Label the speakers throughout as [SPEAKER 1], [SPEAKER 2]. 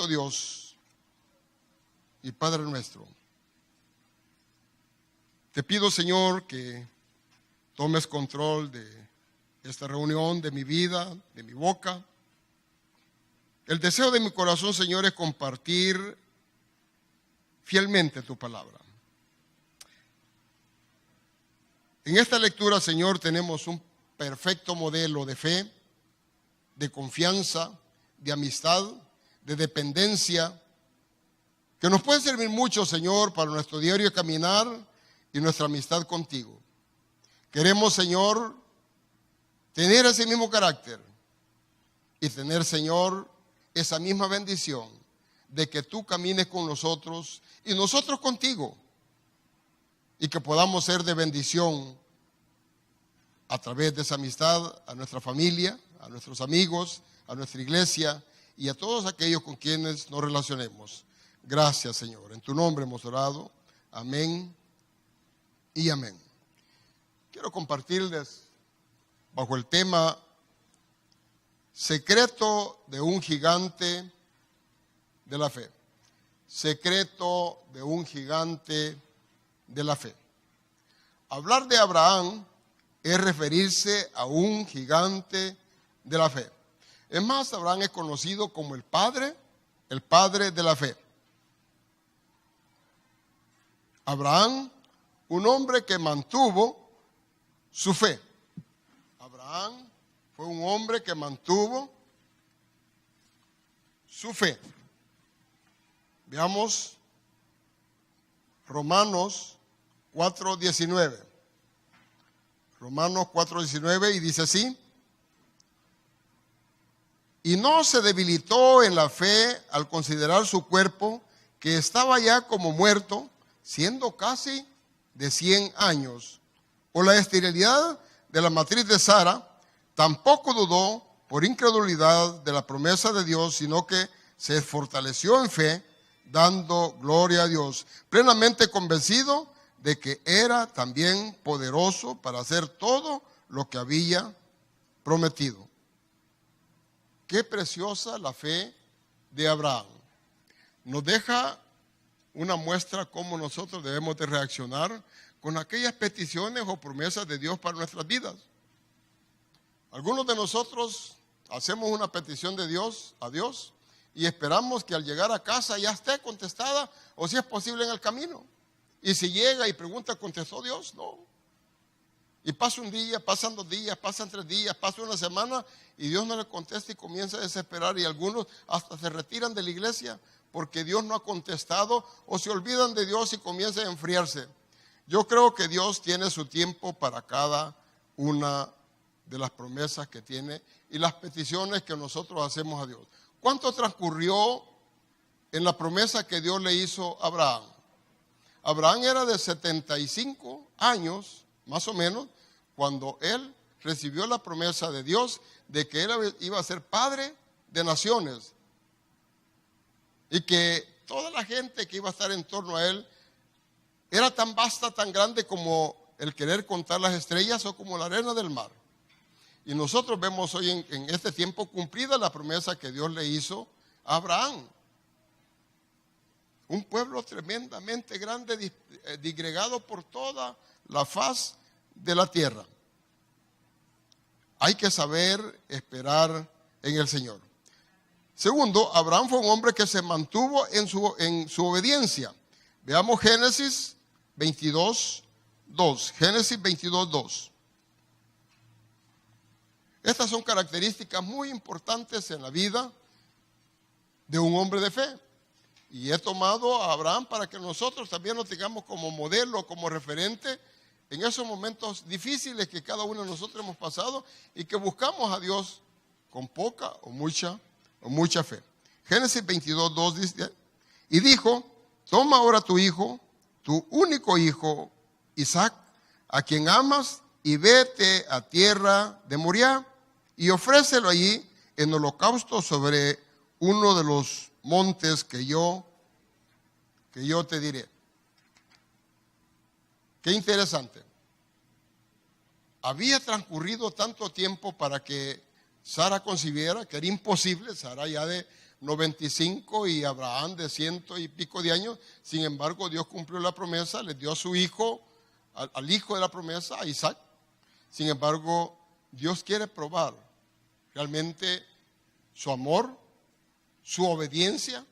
[SPEAKER 1] bendito Dios y Padre nuestro, te pido, Señor, que tomes control de esta reunión, de mi vida, de mi boca. El deseo de mi corazón, Señor, es compartir fielmente tu palabra. En esta lectura, Señor, tenemos un perfecto modelo de fe, de confianza, de amistad, de dependencia, que nos puede servir mucho, Señor, para nuestro diario caminar y nuestra amistad contigo. Queremos, Señor, tener ese mismo carácter y tener, Señor, esa misma bendición de que tú camines con nosotros y nosotros contigo, y que podamos ser de bendición a través de esa amistad a nuestra familia, a nuestros amigos, a nuestra iglesia y a todos aquellos con quienes nos relacionemos. Gracias, Señor. En tu nombre hemos orado. Amén y amén. Quiero compartirles bajo el tema secreto de un gigante de la fe. Secreto de un gigante de la fe. Hablar de Abraham es referirse a un gigante de la fe. Es más, Abraham es conocido como el padre de la fe. Abraham, un hombre que mantuvo su fe. Abraham fue un hombre que mantuvo su fe. Veamos Romanos 4:19. Romanos 4:19 y dice así: y no se debilitó en la fe al considerar su cuerpo, que estaba ya como muerto, siendo casi de 100 años, o la esterilidad de la matriz de Sara. Tampoco dudó por incredulidad de la promesa de Dios, sino que se fortaleció en fe, dando gloria a Dios, plenamente convencido de que era también poderoso para hacer todo lo que había prometido. Qué preciosa la fe de Abraham. Nos deja una muestra cómo nosotros debemos de reaccionar con aquellas peticiones o promesas de Dios para nuestras vidas. Algunos de nosotros hacemos una petición de Dios a Dios y esperamos que al llegar a casa ya esté contestada, o si es posible en el camino. Y si llega y pregunta, ¿contestó Dios? No. Y pasa un día, pasan 2 días, pasan 3 días, pasa una semana y Dios no le contesta y comienza a desesperar, y algunos hasta se retiran de la iglesia porque Dios no ha contestado, o se olvidan de Dios y comienzan a enfriarse. Yo creo que Dios tiene su tiempo para cada una de las promesas que tiene y las peticiones que nosotros hacemos a Dios. ¿Cuánto transcurrió en la promesa que Dios le hizo a Abraham? Abraham era de 75 años, más o menos, cuando él recibió la promesa de Dios de que él iba a ser padre de naciones y que toda la gente que iba a estar en torno a él era tan vasta, tan grande como el querer contar las estrellas o como la arena del mar. Y nosotros vemos hoy en este tiempo cumplida la promesa que Dios le hizo a Abraham. Un pueblo tremendamente grande, disgregado por toda la faz de la tierra. Hay que saber esperar en el Señor. Segundo, Abraham fue un hombre que se mantuvo en su obediencia. Veamos Génesis 22:2. Génesis 22:2. Estas son características muy importantes en la vida de un hombre de fe. Y he tomado a Abraham para que nosotros también lo tengamos como modelo, como referente en esos momentos difíciles que cada uno de nosotros hemos pasado y que buscamos a Dios con poca o mucha fe. Génesis 22:2 dice: y dijo, toma ahora tu hijo, tu único hijo, Isaac, a quien amas, y vete a tierra de Moriah y ofrécelo allí en holocausto sobre uno de los montes que yo te diré. Qué interesante. Había transcurrido tanto tiempo para que Sara concibiera, que era imposible. Sara ya de 95 y Abraham de 100 y pico de años. Sin embargo, Dios cumplió la promesa, le dio a su hijo, al hijo de la promesa, a Isaac. Sin embargo, Dios quiere probar realmente su amor, su obediencia,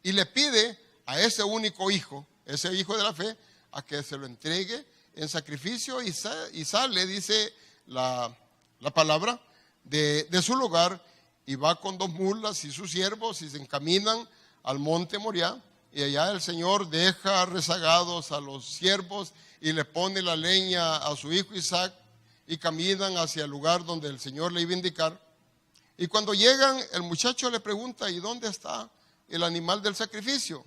[SPEAKER 1] y le pide a ese único hijo, ese hijo de la fe, a que se lo entregue en sacrificio, y sale, dice la palabra, de su lugar, y va con 2 mulas y sus siervos, y se encaminan al monte Moriah, y allá el Señor deja rezagados a los siervos, y le pone la leña a su hijo Isaac, y caminan hacia el lugar donde el Señor le iba a indicar. Y cuando llegan, el muchacho le pregunta, ¿y dónde está el animal del sacrificio?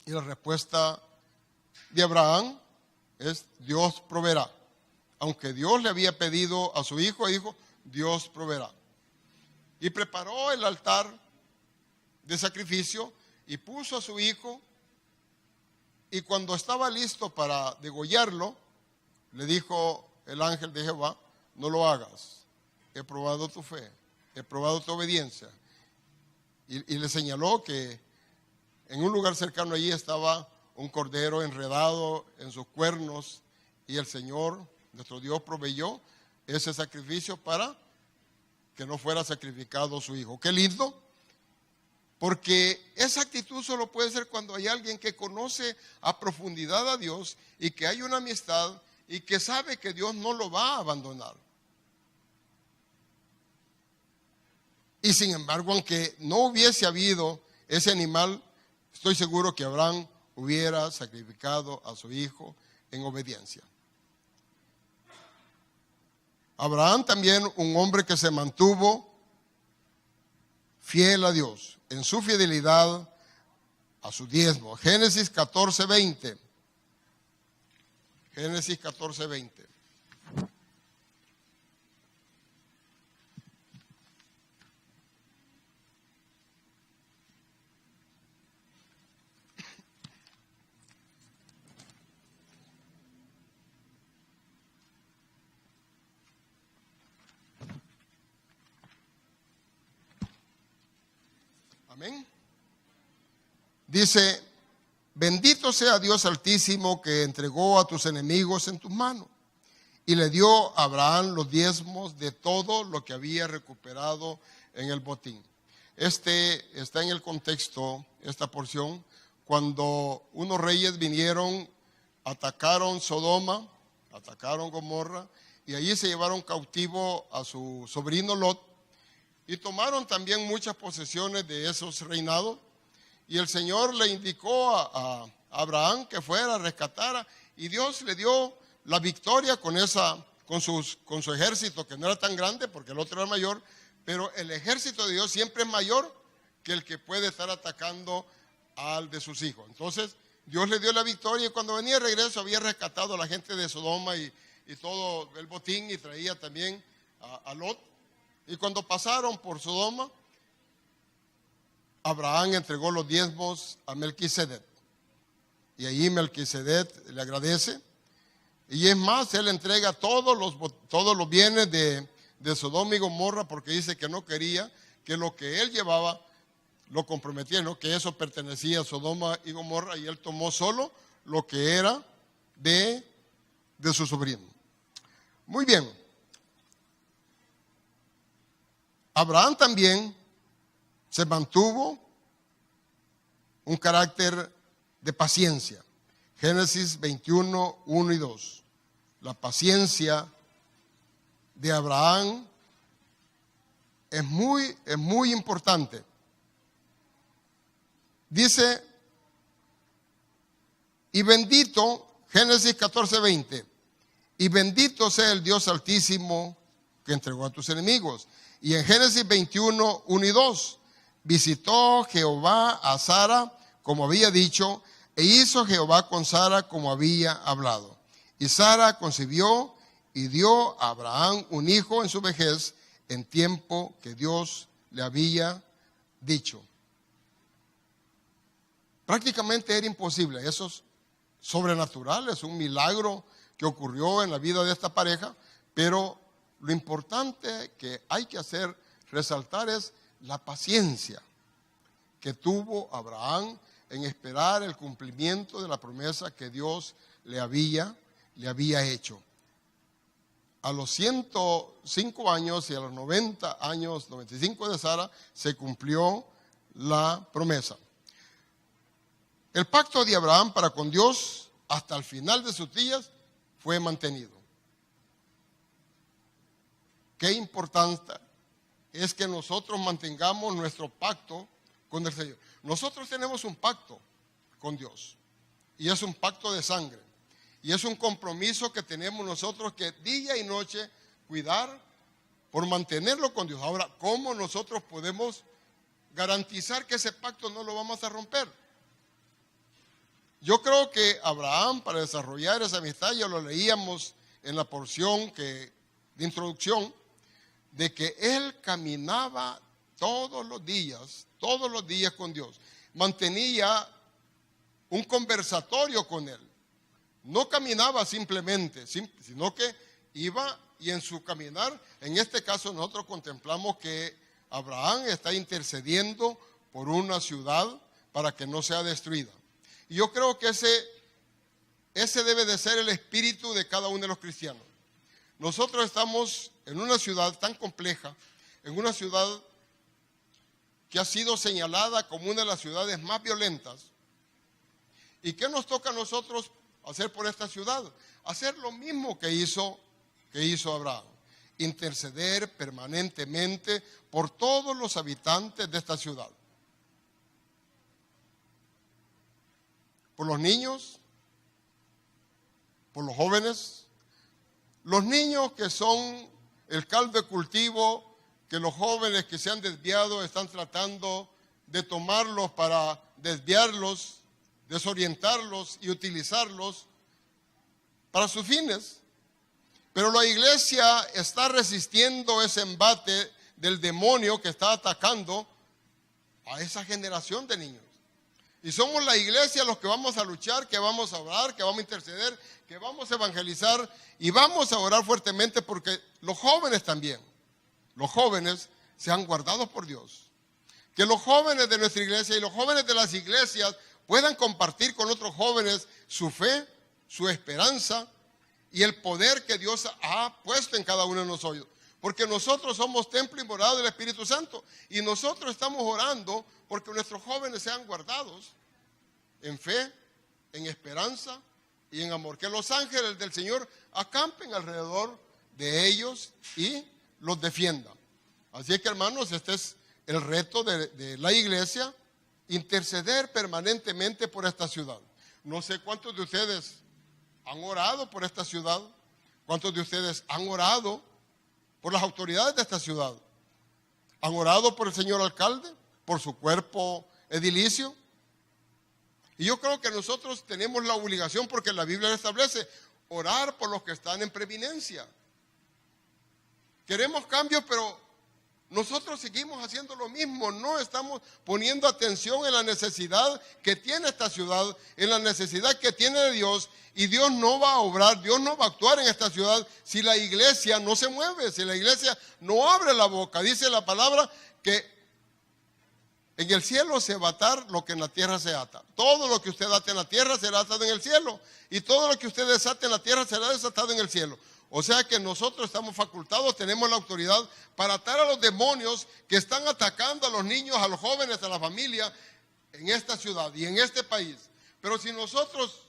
[SPEAKER 1] Y la respuesta de Abraham es: Dios proveerá. Aunque Dios le había pedido a su hijo, dijo: Dios proveerá. Y preparó el altar de sacrificio y puso a su hijo. Y cuando estaba listo para degollarlo, le dijo el ángel de Jehová: no lo hagas, he probado tu fe, he probado tu obediencia. Y le señaló que en un lugar cercano allí estaba un cordero enredado en sus cuernos, y el Señor, nuestro Dios, proveyó ese sacrificio para que no fuera sacrificado su hijo. Qué lindo, porque esa actitud solo puede ser cuando hay alguien que conoce a profundidad a Dios y que hay una amistad y que sabe que Dios no lo va a abandonar. Y sin embargo, aunque no hubiese habido ese animal, estoy seguro que Abraham hubiera sacrificado a su hijo en obediencia. Abraham también, un hombre que se mantuvo fiel a Dios en su fidelidad a su diezmo. Génesis 14:20. Génesis 14:20. Amén. Dice: bendito sea Dios Altísimo, que entregó a tus enemigos en tus manos. Y le dio a Abraham los diezmos de todo lo que había recuperado en el botín. Está en el contexto, esta porción, cuando unos reyes vinieron, atacaron Sodoma, atacaron Gomorra, y allí se llevaron cautivo a su sobrino Lot, y tomaron también muchas posesiones de esos reinados. Y el Señor le indicó a Abraham que fuera, rescatara, y Dios le dio la victoria con su ejército, que no era tan grande porque el otro era mayor, pero el ejército de Dios siempre es mayor que el que puede estar atacando al de sus hijos. Entonces Dios le dio la victoria, y cuando venía de regreso había rescatado a la gente de Sodoma y todo el botín, y traía también a Lot. Y cuando pasaron por Sodoma, Abraham entregó los diezmos a Melquisedec. Y allí Melquisedec le agradece. Y es más, él entrega todos los bienes de Sodoma y Gomorra, porque dice que no quería que lo que él llevaba lo comprometiera, ¿no? Que eso pertenecía a Sodoma y Gomorra, y él tomó solo lo que era de su sobrino. Muy bien. Abraham también se mantuvo un carácter de paciencia. Génesis 21, 1 y 2. La paciencia de Abraham es muy importante. Dice: y bendito, Génesis 14:20, y bendito sea el Dios Altísimo, que entregó a tus enemigos. Y en Génesis 21, 1 y 2, visitó Jehová a Sara como había dicho, e hizo Jehová con Sara como había hablado. Y Sara concibió y dio a Abraham un hijo en su vejez, en tiempo que Dios le había dicho. Prácticamente era imposible. Eso es sobrenatural, es un milagro que ocurrió en la vida de esta pareja, pero lo importante que hay que resaltar es la paciencia que tuvo Abraham en esperar el cumplimiento de la promesa que Dios le había hecho. A los 105 años y a los 90 años, 95 de Sara, se cumplió la promesa. El pacto de Abraham para con Dios hasta el final de sus días fue mantenido. Qué importante es que nosotros mantengamos nuestro pacto con el Señor. Nosotros tenemos un pacto con Dios y es un pacto de sangre y es un compromiso que tenemos nosotros que día y noche cuidar por mantenerlo con Dios. Ahora, ¿cómo nosotros podemos garantizar que ese pacto no lo vamos a romper? Yo creo que Abraham, para desarrollar esa amistad, ya lo leíamos en la porción de introducción, de que él caminaba todos los días con Dios. Mantenía un conversatorio con él. No caminaba simplemente, sino que iba y en su caminar, en este caso nosotros contemplamos que Abraham está intercediendo por una ciudad para que no sea destruida. Y yo creo que ese debe de ser el espíritu de cada uno de los cristianos. Nosotros estamos en una ciudad tan compleja, en una ciudad que ha sido señalada como una de las ciudades más violentas. ¿Y qué nos toca a nosotros hacer por esta ciudad? Hacer lo mismo que hizo Abraham. Interceder permanentemente por todos los habitantes de esta ciudad. Por los niños, por los jóvenes. Los niños que son el caldo de cultivo, que los jóvenes que se han desviado están tratando de tomarlos para desviarlos, desorientarlos y utilizarlos para sus fines. Pero la iglesia está resistiendo ese embate del demonio que está atacando a esa generación de niños. Y somos la iglesia los que vamos a luchar, que vamos a orar, que vamos a interceder, que vamos a evangelizar y vamos a orar fuertemente porque los jóvenes también, los jóvenes sean guardados por Dios. Que los jóvenes de nuestra iglesia y los jóvenes de las iglesias puedan compartir con otros jóvenes su fe, su esperanza y el poder que Dios ha puesto en cada uno de nosotros. Porque nosotros somos templo y morada del Espíritu Santo y nosotros estamos orando porque nuestros jóvenes sean guardados en fe, en esperanza y en amor. Que los ángeles del Señor acampen alrededor de ellos y los defiendan. Así que, hermanos, este es el reto de la iglesia, interceder permanentemente por esta ciudad. No sé cuántos de ustedes han orado por esta ciudad, cuántos de ustedes han orado por las autoridades de esta ciudad. ¿Han orado por el señor alcalde, por su cuerpo edilicio? Y yo creo que nosotros tenemos la obligación, porque la Biblia establece, orar por los que están en preeminencia. Queremos cambios, pero nosotros seguimos haciendo lo mismo. No estamos poniendo atención en la necesidad que tiene esta ciudad, en la necesidad que tiene de Dios. Y Dios no va a obrar, Dios no va a actuar en esta ciudad si la iglesia no se mueve, si la iglesia no abre la boca. Dice la palabra que en el cielo se va a atar lo que en la tierra se ata. Todo lo que usted ate en la tierra será atado en el cielo. Y todo lo que usted desate en la tierra será desatado en el cielo. O sea que nosotros estamos facultados, tenemos la autoridad para atar a los demonios que están atacando a los niños, a los jóvenes, a la familia en esta ciudad y en este país. Pero si nosotros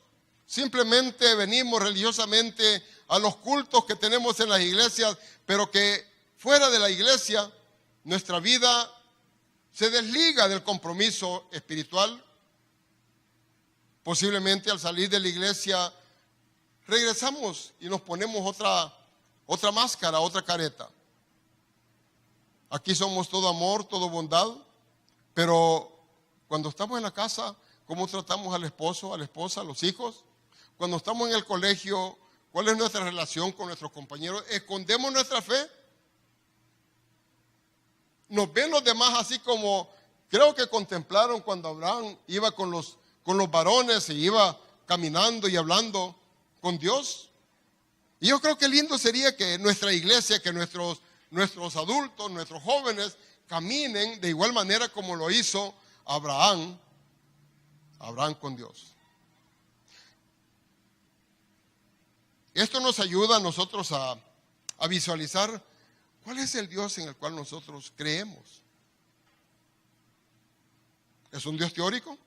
[SPEAKER 1] simplemente venimos religiosamente a los cultos que tenemos en las iglesias, pero que fuera de la iglesia nuestra vida se desliga del compromiso espiritual, posiblemente al salir de la iglesia regresamos y nos ponemos otra máscara, otra careta. Aquí somos todo amor, todo bondad, pero cuando estamos en la casa, ¿cómo tratamos al esposo, a la esposa, a los hijos? Cuando estamos en el colegio, ¿cuál es nuestra relación con nuestros compañeros? ¿Escondemos nuestra fe? Nos ven los demás así como, creo que contemplaron cuando Abraham iba con los varones y iba caminando y hablando con Dios. Y yo creo que lindo sería que nuestra iglesia, que nuestros adultos, nuestros jóvenes caminen de igual manera como lo hizo Abraham con Dios. Esto nos ayuda a nosotros a visualizar cuál es el Dios en el cual nosotros creemos. ¿Es un Dios teórico?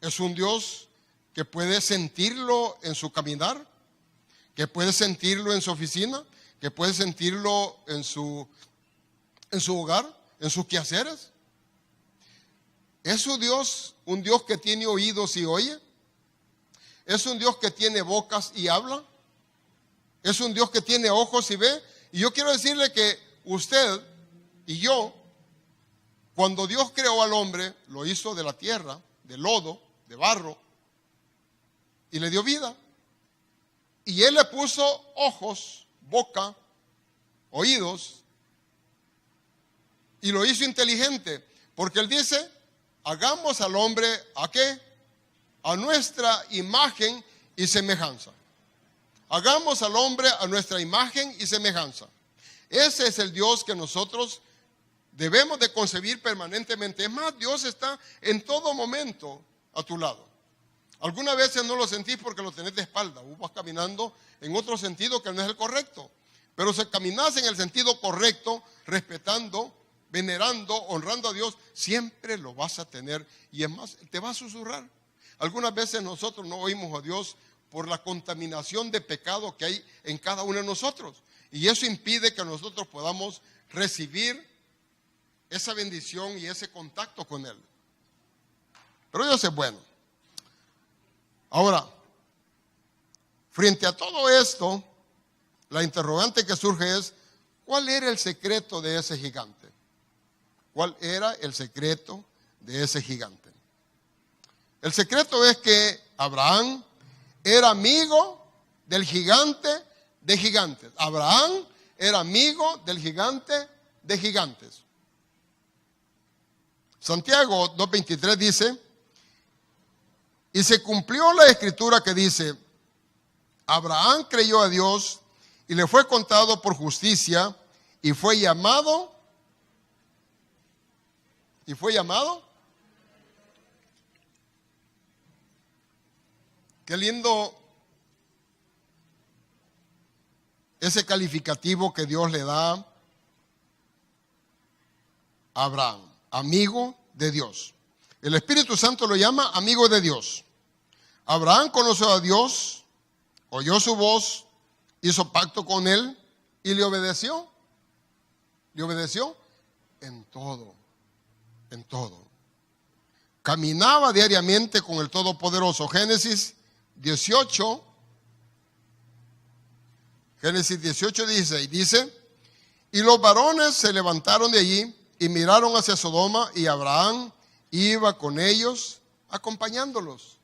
[SPEAKER 1] ¿Es un Dios que puede sentirlo en su caminar? ¿Que puede sentirlo en su oficina? ¿Que puede sentirlo en su hogar? ¿En sus quehaceres? ¿Es su Dios un Dios que tiene oídos y oye? ¿Es un Dios que tiene bocas y habla? ¿Es un Dios que tiene ojos y ve? Y yo quiero decirle que usted y yo, cuando Dios creó al hombre, lo hizo de la tierra, de lodo, de barro, y le dio vida. Y Él le puso ojos, boca, oídos, y lo hizo inteligente, porque Él dice, hagamos al hombre, ¿a qué? A nuestra imagen y semejanza. Hagamos al hombre a nuestra imagen y semejanza. Ese es el Dios que nosotros debemos de concebir permanentemente. Es más, Dios está en todo momento a tu lado. Algunas veces no lo sentís porque lo tenés de espalda. Vos vas caminando en otro sentido que no es el correcto. Pero si caminás en el sentido correcto, respetando, venerando, honrando a Dios, siempre lo vas a tener. Y es más, te va a susurrar. Algunas veces nosotros no oímos a Dios por la contaminación de pecado que hay en cada uno de nosotros. Y eso impide que nosotros podamos recibir esa bendición y ese contacto con Él. Pero Dios es bueno. Ahora, frente a todo esto, la interrogante que surge es, ¿cuál era el secreto de ese gigante? ¿Cuál era el secreto de ese gigante? El secreto es que Abraham era amigo del gigante de gigantes. Abraham era amigo del gigante de gigantes. Santiago 2:23 dice, y se cumplió la escritura que dice, Abraham creyó a Dios y le fue contado por justicia y fue llamado. ¿Y fue llamado? Qué lindo ese calificativo que Dios le da a Abraham, amigo de Dios. El Espíritu Santo lo llama amigo de Dios. Abraham conoció a Dios, oyó su voz, hizo pacto con Él y le obedeció. Le obedeció en todo, en todo. Caminaba diariamente con el Todopoderoso. Génesis 18:16 dice, y los varones se levantaron de allí y miraron hacia Sodoma y Abraham iba con ellos acompañándolos.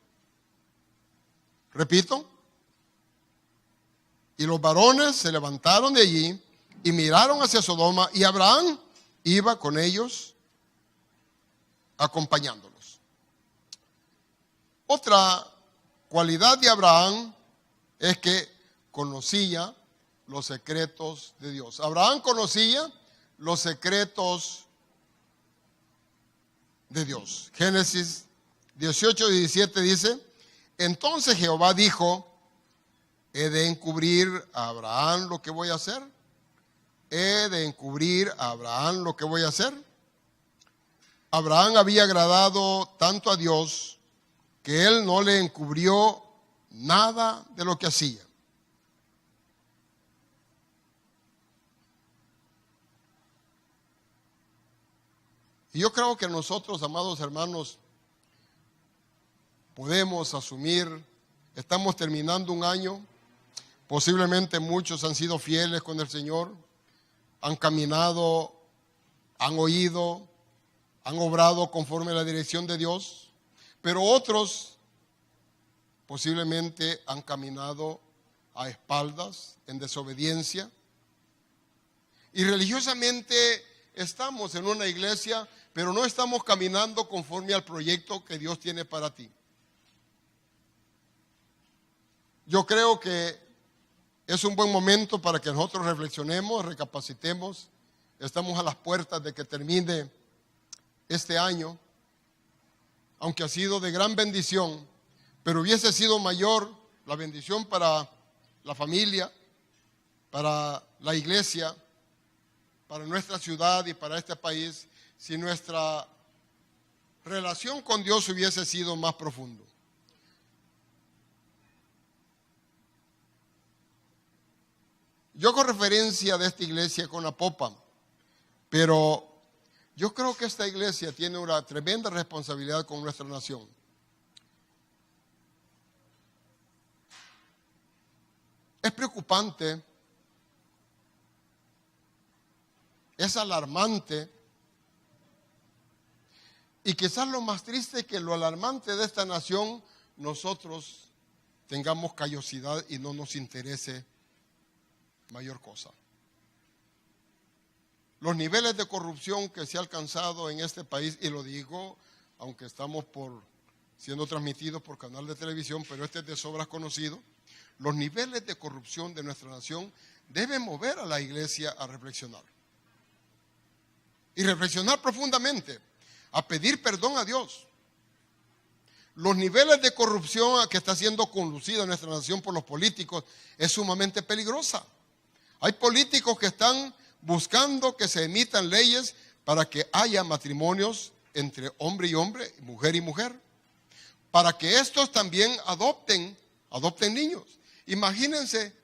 [SPEAKER 1] Repito, y los varones se levantaron de allí y miraron hacia Sodoma y Abraham iba con ellos acompañándolos. Otra cualidad de Abraham es que conocía los secretos de Dios. Abraham conocía los secretos de Dios. Génesis 18:17 dice, entonces Jehová dijo, ¿he de encubrir a Abraham lo que voy a hacer? ¿He de encubrir a Abraham lo que voy a hacer? Abraham había agradado tanto a Dios que él no le encubrió nada de lo que hacía. Y yo creo que nosotros, amados hermanos, podemos asumir, estamos terminando un año, posiblemente muchos han sido fieles con el Señor, han caminado, han oído, han obrado conforme a la dirección de Dios, pero otros posiblemente han caminado a espaldas, en desobediencia, y religiosamente estamos en una iglesia, pero no estamos caminando conforme al proyecto que Dios tiene para ti. Yo creo que es un buen momento para que nosotros reflexionemos, recapacitemos Estamos a las puertas de que termine este año, aunque ha sido de gran bendición, pero hubiese sido mayor la bendición para la familia, para la iglesia, para nuestra ciudad y para este país, si nuestra relación con Dios hubiese sido más profundo. Yo hago referencia de esta iglesia con la popa, pero yo creo que esta iglesia tiene una tremenda responsabilidad con nuestra nación. Es preocupante, es alarmante, y quizás lo más triste es que lo alarmante de esta nación, nosotros tengamos callosidad y no nos interese mayor cosa. Los niveles de corrupción que se ha alcanzado en este país, y lo digo, aunque estamos siendo transmitidos por canal de televisión, pero este es de sobras conocido, los niveles de corrupción de nuestra nación deben mover a la iglesia a reflexionar. Y reflexionar profundamente, a pedir perdón a Dios. Los niveles de corrupción que está siendo conducida en nuestra nación por los políticos es sumamente peligrosa. Hay políticos que están buscando que se emitan leyes para que haya matrimonios entre hombre y hombre, mujer y mujer, para que estos también adopten niños. Imagínense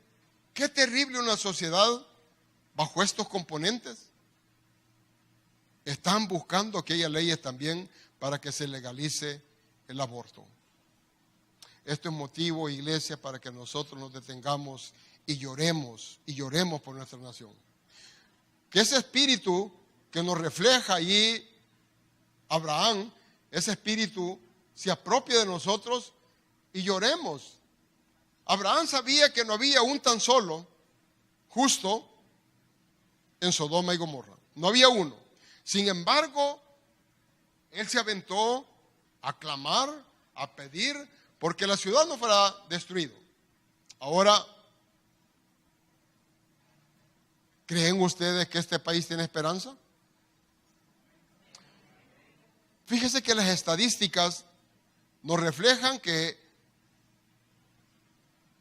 [SPEAKER 1] qué terrible una sociedad bajo estos componentes. Están buscando que haya leyes también para que se legalice el aborto. Esto es motivo, iglesia, para que nosotros nos detengamos y lloremos por nuestra nación. Que ese espíritu que nos refleja allí Abraham, ese espíritu se apropie de nosotros y lloremos. Abraham sabía que no había un tan solo justo en Sodoma y Gomorra. No había uno. Sin embargo, él se aventó a clamar, a pedir, porque la ciudad no fuera destruida. Ahora, ¿creen ustedes que este país tiene esperanza? Fíjese que las estadísticas nos reflejan que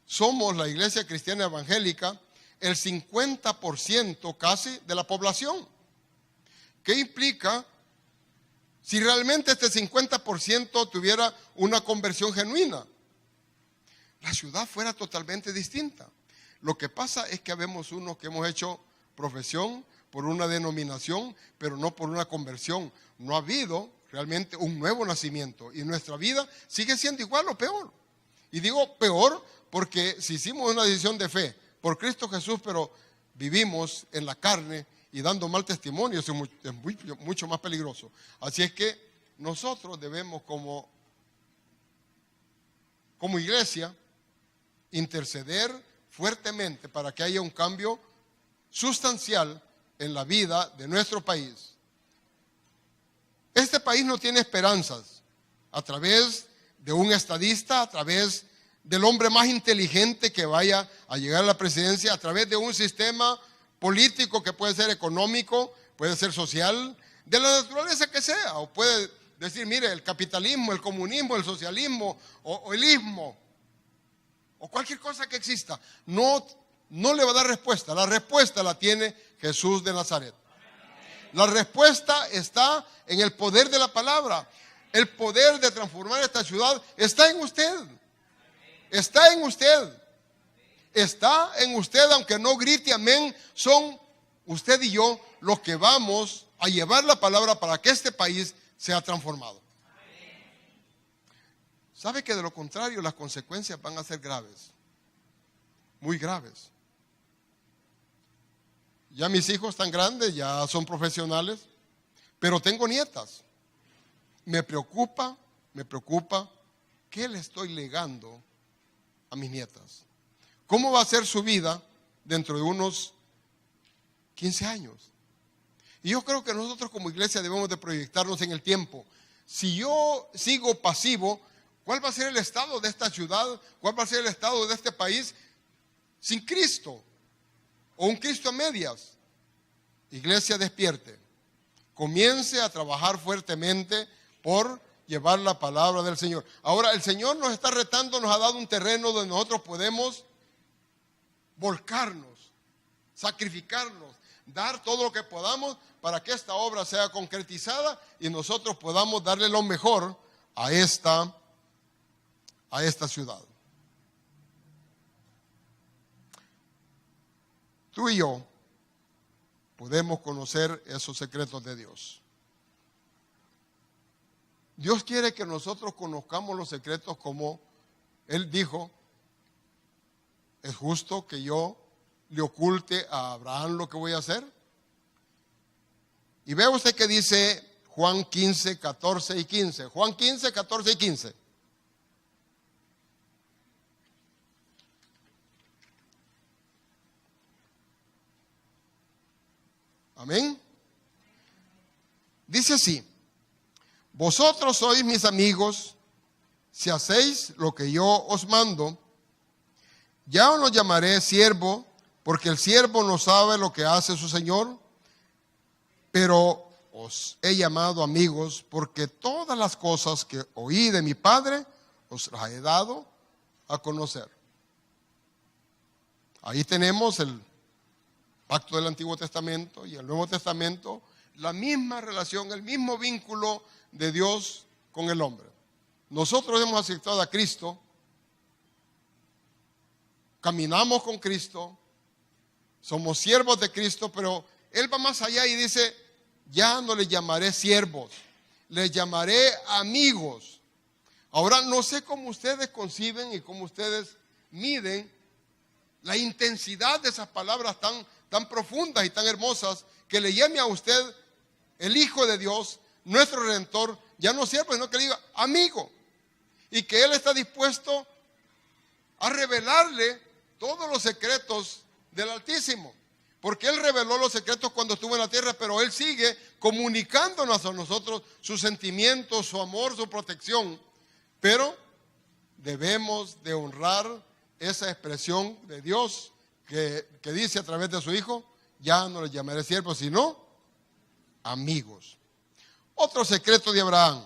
[SPEAKER 1] somos la iglesia cristiana evangélica el 50% casi de la población. ¿Qué implica si realmente este 50% tuviera una conversión genuina? La ciudad fuera totalmente distinta. Lo que pasa es que habemos unos que hemos hecho profesión por una denominación, pero no por una conversión. No ha habido realmente un nuevo nacimiento y nuestra vida sigue siendo igual o peor. Y digo peor porque si hicimos una decisión de fe por Cristo Jesús, pero vivimos en la carne y dando mal testimonio, es mucho más peligroso. Así es que nosotros debemos como iglesia interceder fuertemente para que haya un cambio sustancial en la vida de nuestro país. Este país no tiene esperanzas a través de un estadista, a través del hombre más inteligente que vaya a llegar a la presidencia, a través de un sistema político que puede ser económico, puede ser social, de la naturaleza que sea, o puede decir, mire, el capitalismo, el comunismo, el socialismo o el ismo, o cualquier cosa que exista, no le va a dar respuesta. La respuesta la tiene Jesús de Nazaret. La respuesta está en el poder de la palabra. El poder de transformar esta ciudad está en usted. Está en usted. Está en usted, aunque no grite amén. Son usted y yo los que vamos a llevar la palabra para que este país sea transformado. ¿Sabe que de lo contrario las consecuencias van a ser graves? Muy graves. Ya mis hijos están grandes, ya son profesionales, pero tengo nietas. Me preocupa qué le estoy legando a mis nietas. ¿Cómo va a ser su vida dentro de unos 15 años? Y yo creo que nosotros como iglesia debemos de proyectarnos en el tiempo. Si yo sigo pasivo, ¿cuál va a ser el estado de esta ciudad? ¿Cuál va a ser el estado de este país sin Cristo? O un Cristo a medias. Iglesia, despierte. Comience a trabajar fuertemente por llevar la palabra del Señor. Ahora, el Señor nos está retando, nos ha dado un terreno donde nosotros podemos volcarnos, sacrificarnos, dar todo lo que podamos para que esta obra sea concretizada y nosotros podamos darle lo mejor a esta ciudad. Tú y yo podemos conocer esos secretos de Dios. Dios quiere que nosotros conozcamos los secretos como Él dijo. ¿Es justo que yo le oculte a Abraham lo que voy a hacer? Y vea usted que dice Juan 15, 14 y 15. Juan 15, 14 y 15. Amén. Dice así: vosotros sois mis amigos si hacéis lo que yo os mando. Ya os lo llamaré siervo, porque el siervo no sabe lo que hace su señor, pero os he llamado amigos, porque todas las cosas que oí de mi Padre os las he dado a conocer. Ahí tenemos el pacto del Antiguo Testamento y el Nuevo Testamento, la misma relación, el mismo vínculo de Dios con el hombre. Nosotros hemos aceptado a Cristo, caminamos con Cristo, somos siervos de Cristo, pero Él va más allá y dice: ya no les llamaré siervos, les llamaré amigos. Ahora, no sé cómo ustedes conciben y cómo ustedes miden la intensidad de esas palabras tan profundas y tan hermosas, que le llame a usted el Hijo de Dios, nuestro Redentor, ya no siervo, sino que le diga amigo, y que Él está dispuesto a revelarle todos los secretos del Altísimo, porque Él reveló los secretos cuando estuvo en la tierra, pero Él sigue comunicándonos a nosotros sus sentimientos, su amor, su protección. Pero debemos de honrar esa expresión de Dios que dice a través de su Hijo: ya no les llamaré siervos, sino amigos. Otro secreto de Abraham: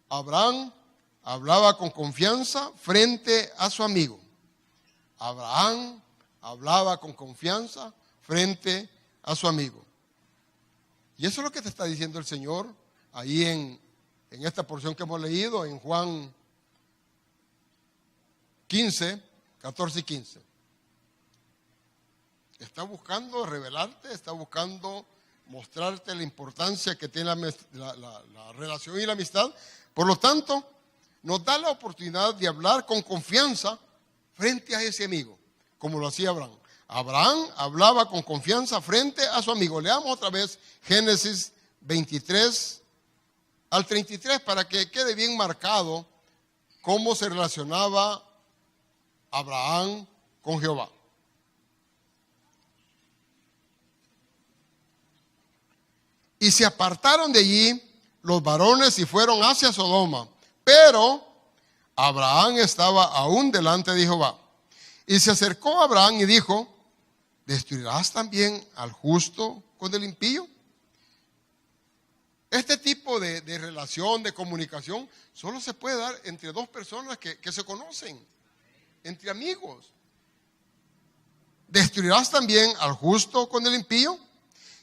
[SPEAKER 1] Abraham hablaba con confianza frente a su amigo. Abraham hablaba con confianza frente a su amigo. Y eso es lo que te está diciendo el Señor ahí en esta porción que hemos leído en Juan 15, 14 y 15. Está buscando revelarte, está buscando mostrarte la importancia que tiene la relación y la amistad. Por lo tanto, nos da la oportunidad de hablar con confianza frente a ese amigo, como lo hacía Abraham. Abraham hablaba con confianza frente a su amigo. Leamos otra vez Génesis 23 al 33 para que quede bien marcado cómo se relacionaba Abraham con Jehová. Y se apartaron de allí los varones y fueron hacia Sodoma, pero Abraham estaba aún delante de Jehová. Y se acercó a Abraham y dijo: ¿destruirás también al justo con el impío? Este tipo de relación, de comunicación, solo se puede dar entre dos personas que se conocen, entre amigos. ¿Destruirás también al justo con el impío?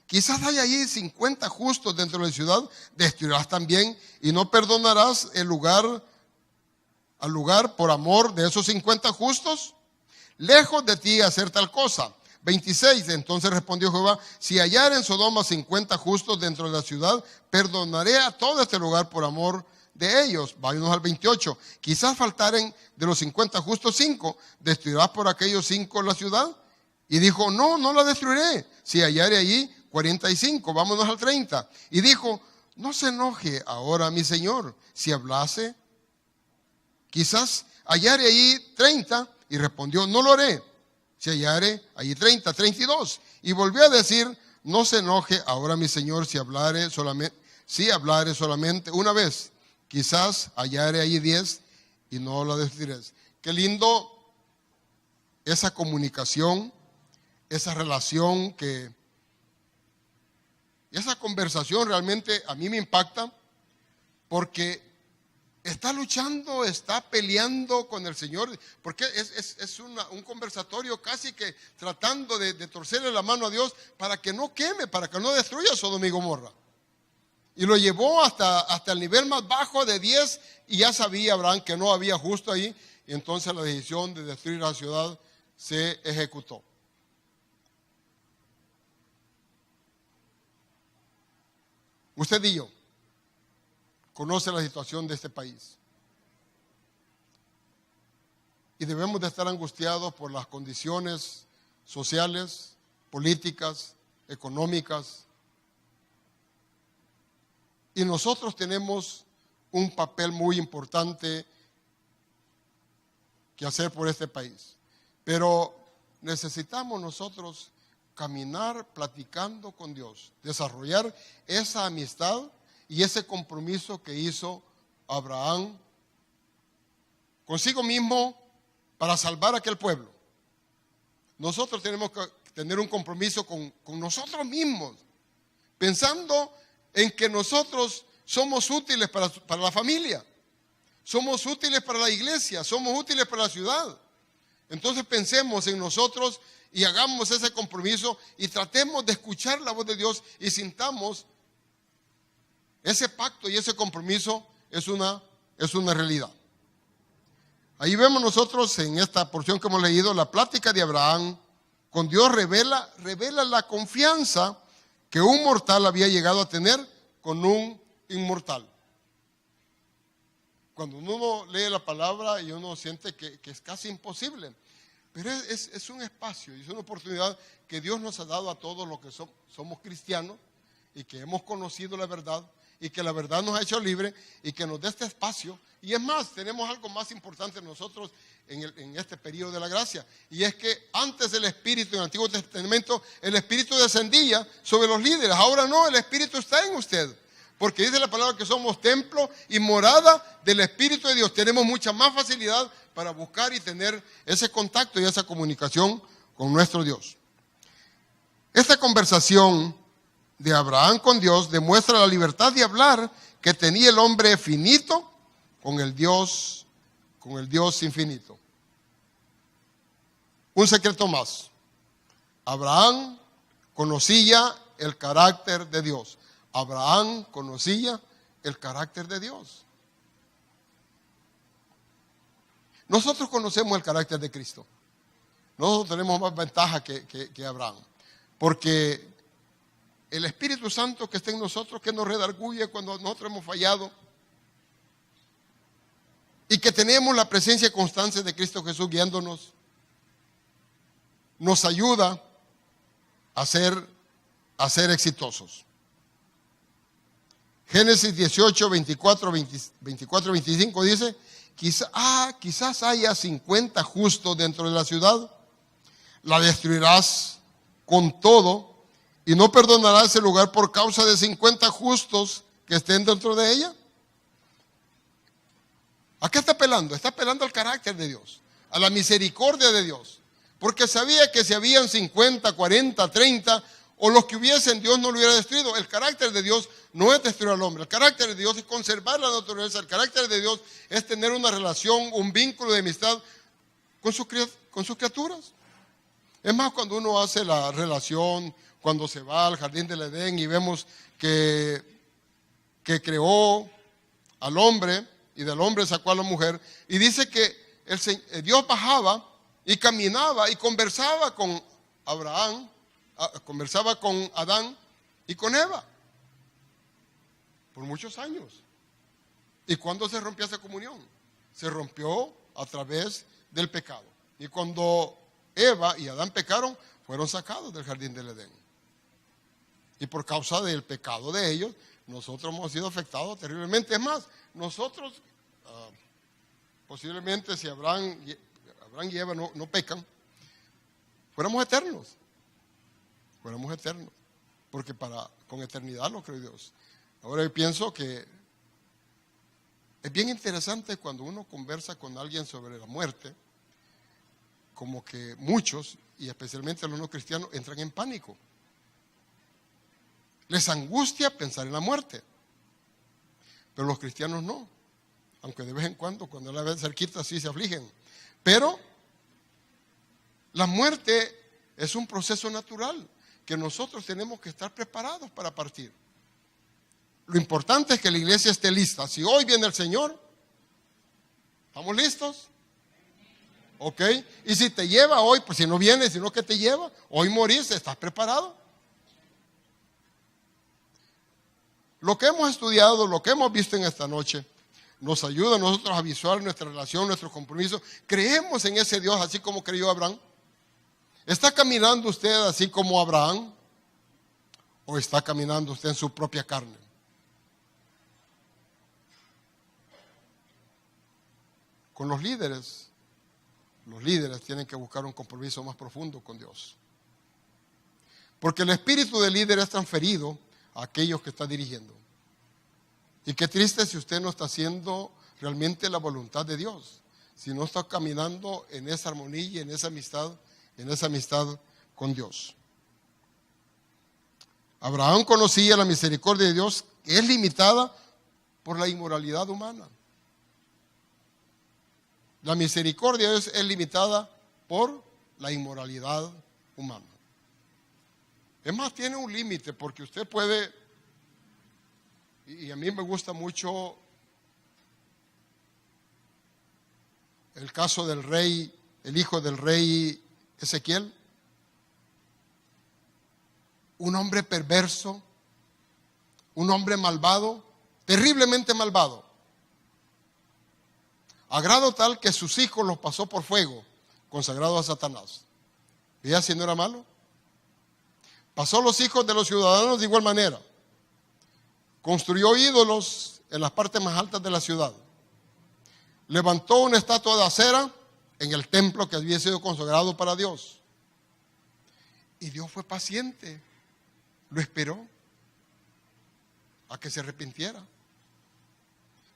[SPEAKER 1] Quizás hay allí 50 justos dentro de la ciudad. ¿Destruirás también y no perdonarás al lugar por amor de esos 50 justos? Lejos de ti hacer tal cosa. 26, entonces respondió Jehová: si hallare en Sodoma 50 justos dentro de la ciudad, perdonaré a todo este lugar por amor de ellos. Vámonos al 28. Quizás faltaren de los 50 justos 5. ¿Destruirás por aquellos 5 la ciudad? Y dijo: no la destruiré. Si hallare allí 45. Vámonos al 30. Y dijo: no se enoje ahora mi señor si hablase. Quizás hallare allí 30. Y respondió: no lo haré. Si hallare allí 30, 32. Y volvió a decir: no se enoje ahora mi señor si hablare solamente una vez. Quizás hallare allí 10 y no la destruiré. Qué lindo esa comunicación, esa relación que Y esa conversación realmente a mí me impacta porque está luchando, está peleando con el Señor, porque es un conversatorio casi que tratando de torcerle la mano a Dios para que no queme, para que no destruya Sodoma y Gomorra. Y lo llevó hasta el nivel más bajo de 10 y ya sabía Abraham que no había justo ahí. Y entonces la decisión de destruir la ciudad se ejecutó. Usted y yo conoce la situación de este país. Y debemos de estar angustiados por las condiciones sociales, políticas, económicas. Y nosotros tenemos un papel muy importante que hacer por este país. Pero necesitamos nosotros caminar platicando con Dios, desarrollar esa amistad y ese compromiso que hizo Abraham consigo mismo para salvar a aquel pueblo. Nosotros tenemos que tener un compromiso con nosotros mismos, pensando en que nosotros somos útiles para la familia, somos útiles para la iglesia, somos útiles para la ciudad. Entonces pensemos en nosotros y hagamos ese compromiso y tratemos de escuchar la voz de Dios y sintamos ese pacto y ese compromiso es una realidad. Ahí vemos nosotros en esta porción que hemos leído, la plática de Abraham con Dios revela la confianza que un mortal había llegado a tener con un inmortal. Cuando uno lee la palabra y uno siente que es casi imposible, pero es un espacio y es una oportunidad que Dios nos ha dado a todos los que somos cristianos y que hemos conocido la verdad y que la verdad nos ha hecho libre y que nos dé este espacio. Y es más, tenemos algo más importante nosotros en este periodo de la gracia, y es que antes el Espíritu en el Antiguo Testamento, el Espíritu descendía sobre los líderes. Ahora no, el Espíritu está en usted, porque dice la palabra que somos templo y morada del Espíritu de Dios. Tenemos mucha más facilidad para buscar y tener ese contacto y esa comunicación con nuestro Dios. Esta conversación de Abraham con Dios demuestra la libertad de hablar que tenía el hombre finito con el Dios infinito. Un secreto más. Abraham conocía el carácter de Dios. Abraham conocía el carácter de Dios. Nosotros conocemos el carácter de Cristo. Nosotros tenemos más ventaja que Abraham, porque el Espíritu Santo que está en nosotros, que nos redarguye cuando nosotros hemos fallado, y que tenemos la presencia constante de Cristo Jesús guiándonos, nos ayuda a ser exitosos. Génesis 18, 24, 25 dice, quizás haya 50 justos dentro de la ciudad, la destruirás con todo y no perdonarás el lugar por causa de 50 justos que estén dentro de ella. ¿A qué está apelando? Está apelando al carácter de Dios, a la misericordia de Dios, porque sabía que si habían 50, 40, 30 o los que hubiesen, Dios no lo hubiera destruido. El carácter de Dios no es destruir al hombre, el carácter de Dios es conservar la naturaleza, el carácter de Dios es tener una relación, un vínculo de amistad con sus criaturas. Es más, cuando uno hace la relación, cuando se va al jardín del Edén y vemos que creó al hombre y del hombre sacó a la mujer, y dice que Dios bajaba y caminaba y conversaba con Abraham, conversaba con Adán y con Eva por muchos años. ¿Y cuándo se rompió esa comunión? Se rompió a través del pecado. Y cuando Eva y Adán pecaron, fueron sacados del jardín del Edén. Y por causa del pecado de ellos, nosotros hemos sido afectados terriblemente. Es más, nosotros, posiblemente si Abraham y Eva no pecan, fuéramos eternos. Porque con eternidad lo cree Dios. Ahora yo pienso que es bien interesante cuando uno conversa con alguien sobre la muerte, como que muchos, y especialmente los no cristianos, entran en pánico. Les angustia pensar en la muerte. Pero los cristianos no. Aunque de vez en cuando la ven cerquita, sí se afligen. Pero la muerte es un proceso natural que nosotros tenemos que estar preparados para partir. Lo importante es que la iglesia esté lista. Si hoy viene el Señor, ¿estamos listos? ¿Ok? Y si te lleva hoy, pues si no viene, sino que te lleva, hoy moriste, ¿estás preparado? Lo que hemos estudiado, lo que hemos visto en esta noche, nos ayuda a nosotros a visualizar nuestra relación, nuestro compromiso. Creemos en ese Dios así como creyó Abraham. ¿Está caminando usted así como Abraham? ¿O está caminando usted en su propia carne? Con los líderes tienen que buscar un compromiso más profundo con Dios. Porque el espíritu del líder es transferido a aquellos que está dirigiendo. Y qué triste si usted no está haciendo realmente la voluntad de Dios, si no está caminando en esa armonía y en esa amistad con Dios. Abraham conocía la misericordia de Dios, que es limitada por la inmoralidad humana. La misericordia de Dios es limitada por la inmoralidad humana. Es más, tiene un límite, porque usted puede, y a mí me gusta mucho el caso del rey, el hijo del rey Ezequiel, un hombre perverso, un hombre malvado, terriblemente malvado, a grado tal que sus hijos los pasó por fuego, consagrado a Satanás. ¿Veía si no era malo? Pasó los hijos de los ciudadanos de igual manera. Construyó ídolos en las partes más altas de la ciudad. Levantó una estatua de acera en el templo que había sido consagrado para Dios. Y Dios fue paciente, lo esperó a que se arrepintiera.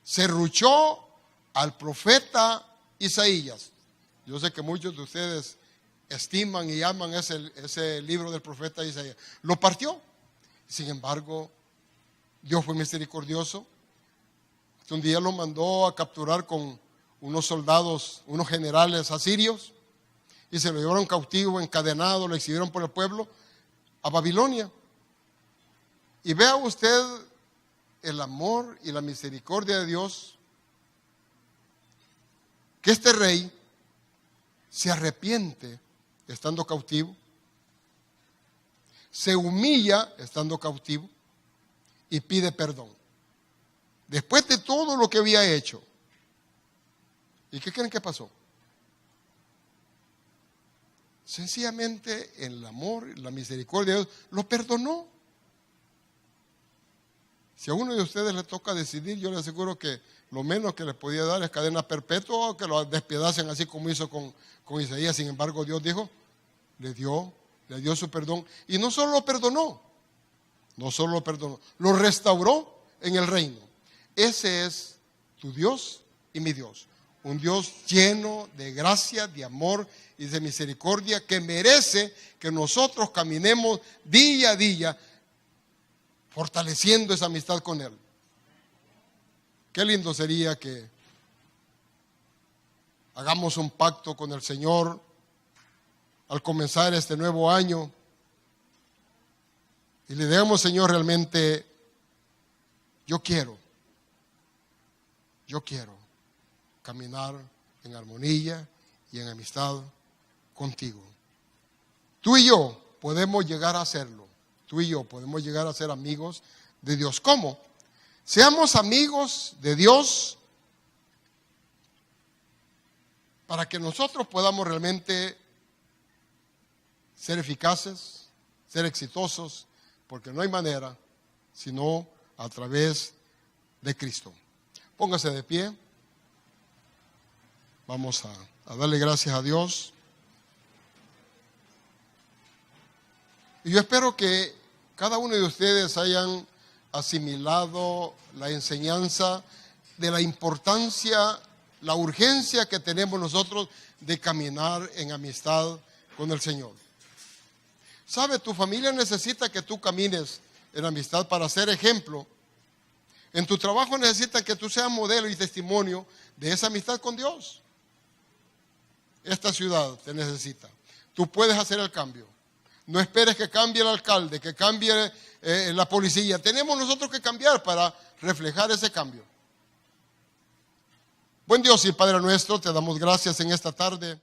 [SPEAKER 1] Serruchó al profeta Isaías. Yo sé que muchos de ustedes estiman y aman ese libro del profeta Isaías. Lo partió. Sin embargo, Dios fue misericordioso. Un día lo mandó a capturar con unos soldados, unos generales asirios, y se lo llevaron cautivo, encadenado, lo exhibieron por el pueblo a Babilonia. Y vea usted el amor y la misericordia de Dios, que este rey se arrepiente estando cautivo, se humilla estando cautivo y pide perdón. Después de todo lo que había hecho. ¿Y qué creen que pasó? Sencillamente el amor, la misericordia de Dios lo perdonó. Si a uno de ustedes le toca decidir, yo le aseguro que lo menos que les podía dar es cadena perpetua, o que lo despedacen así como hizo con Isaías. Sin embargo, Dios dijo, le dio su perdón. Y no solo lo perdonó, lo restauró en el reino. Ese es tu Dios y mi Dios. Un Dios lleno de gracia, de amor y de misericordia, que merece que nosotros caminemos día a día fortaleciendo esa amistad con Él. Qué lindo sería que hagamos un pacto con el Señor al comenzar este nuevo año y le digamos, Señor, realmente yo quiero caminar en armonía y en amistad contigo. Tú y yo podemos llegar a hacerlo. Tú y yo podemos llegar a ser amigos de Dios. ¿Cómo? Seamos amigos de Dios para que nosotros podamos realmente ser eficaces, ser exitosos, porque no hay manera sino a través de Cristo. Póngase de pie. Vamos a darle gracias a Dios. Y yo espero que cada uno de ustedes hayan asimilado la enseñanza de la importancia, la urgencia que tenemos nosotros de caminar en amistad con el Señor. ¿Sabe? Tu familia necesita que tú camines en amistad para ser ejemplo. En tu trabajo necesitan que tú seas modelo y testimonio de esa amistad con Dios. Esta ciudad te necesita. Tú puedes hacer el cambio. No esperes que cambie el alcalde, que cambie la policía. Tenemos nosotros que cambiar para reflejar ese cambio. Buen Dios y Padre nuestro, te damos gracias en esta tarde.